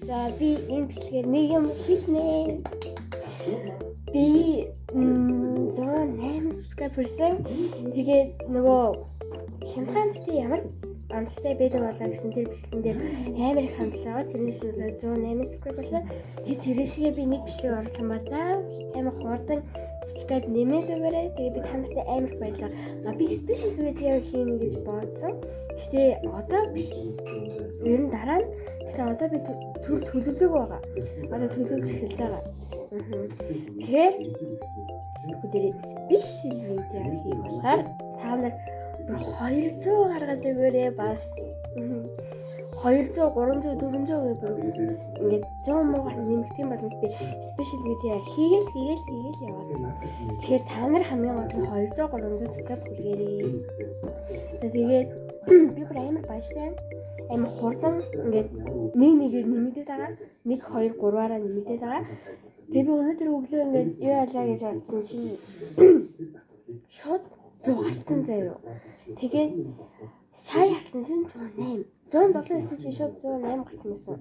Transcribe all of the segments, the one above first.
За би энэ бичлэгээр нэг юм хэлнэ. Би 108 subscriber-сэн. Тэгээд нөгөө хямдхан ямар амттай байдаг болоо гэсэн тэр бичлэгэн дээр амар их хандлаа. Тэрнээс нь 108 subscriber-сэн. Тэгээд тэршгээ би нэг бичлэг оруулах юм ба за амар хурдан subscribe нэмээд өгөөрэй. Тэгээд би та нартай амар их баярлалаа. Би special video хийнэ гэж бодсон. Гэхдээ одоо биш. Ер нь дараа нь гэхдээ одоо би төр төлөвлөг байгаа. Одоо төлөвлөж эхэлж байгаа. Тэгэхээр өдөр special video хийх болохоор та нар 200 гаргаж өгөөрэй бас 200 300 400 гэвэл ингээд 100 муу нэмэгдэх юм бол би special video хийгээл яваад. Тэгэхээр та нар хамгийн гол нь 200 300 subscribe хийгээрэй. Тэгээд би бүр амар баярлалаа. Амар хурдан ингээд нэгээр нэмэгдээд байгаа. 1 2 3-аараа нэмэгдээд байгаа. Тэгээ би өнөөдөр өглөө ингээд юу ялаа гэж бодсон чинь шууд 100 гарсан заяа. Тэгээд сая харсан чинь 108. 107-сэн чинь шууд 108 гарсан байсан.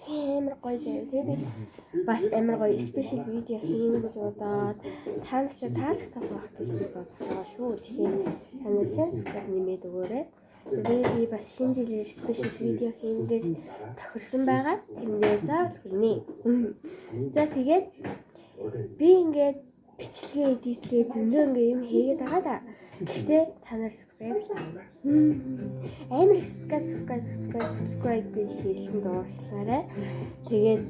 Амар гоё заяа. Тэгээ би бас амар гоё special video хийнэ гэж бодоод та нартай таалагдах байх гэж би бодсон шүү. Тэгэхээр та нар subscribe нэмээд өгөөрэй. Тэгээд би бас шинэ жилээр special video хийнэ гэж тохирсон байгаа. Тэрнээ заавал хүрнэ. За тэгээд би ингээд бичлэгээ эдитлээ зөндөө ингээ юм хийгээд байгаа да. Гэхдээ та нар subscribe амар subscribe гэж хэлсэн дуушлаарай. Тэгээд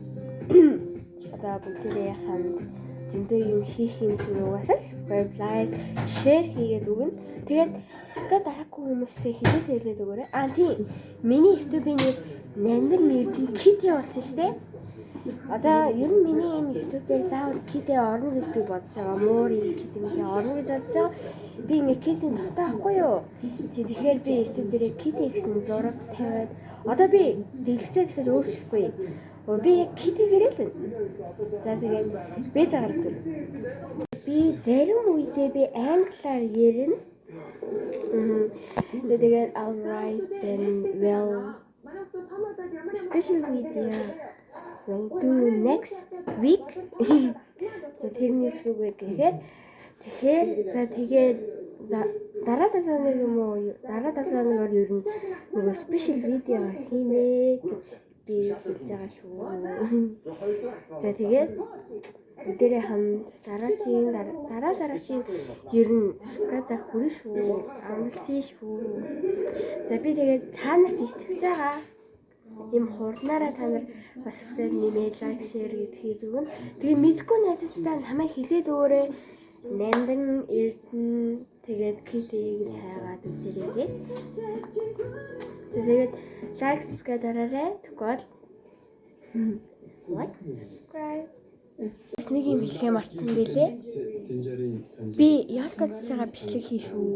одоо бүгдээ ханд зөндөө юм хийх юм чинь угаасаа subscribe, like, share хийгээд өгнө. Тэгээд subscribe дараагүй хүмүүстэй хэлээд өгөөрэй. Тийм. Миний YouTube-ийн нэр Нандин Эрдэнэ Kitty болсон шүү дээ. Одоо ер нь миний юм YouTube-ээр заавал Kitty орно гэж би бодож байгаа. Муур юм Kitty мэй орно гэж бодож байгаа. Би ингээ Kitty татахгүй юу? Тэгэхээр би YouTube дээр Kitty гэсэн зураг тавиад одоо би дэлгэцээ дахиж өөрчлөхгүй. Би яг Kitty гэрэлэн. За тэгээд би загардаг. Би зарим үедээ би англиар ярина. Тэгээд alright then well special video we'll do next week. За тэрний үсэг вэ гэхээр за тэгээд дараа 7 хоног юм уу? Дараа 7 хоногор ер нь нөгөө special video хийнэ гэж би хэлж байгаа шүү. За тэгээд бүгдээрээ хам дараагийн ер нь subscribe хүрэн шүү. Амлсан шүү. За би тэгээд та нарт итгэж байгаа. Им хурднаараа та нар бас subscribe нэмээд like share гэдгийг зүгэн. Тэгээ мэдгүй найзуудтай намайг хэлээд өгөөрэй. Нандин Эрдэнэ тэгээд Kitty гэж хайгаад үзээрэй. Тэгээд like subscribe дараарай. Тэгвэл like subscribe. Нэг юм хэлхээ мартсан байлээ. Би ялгаж байгаа бичлэг хий шүү.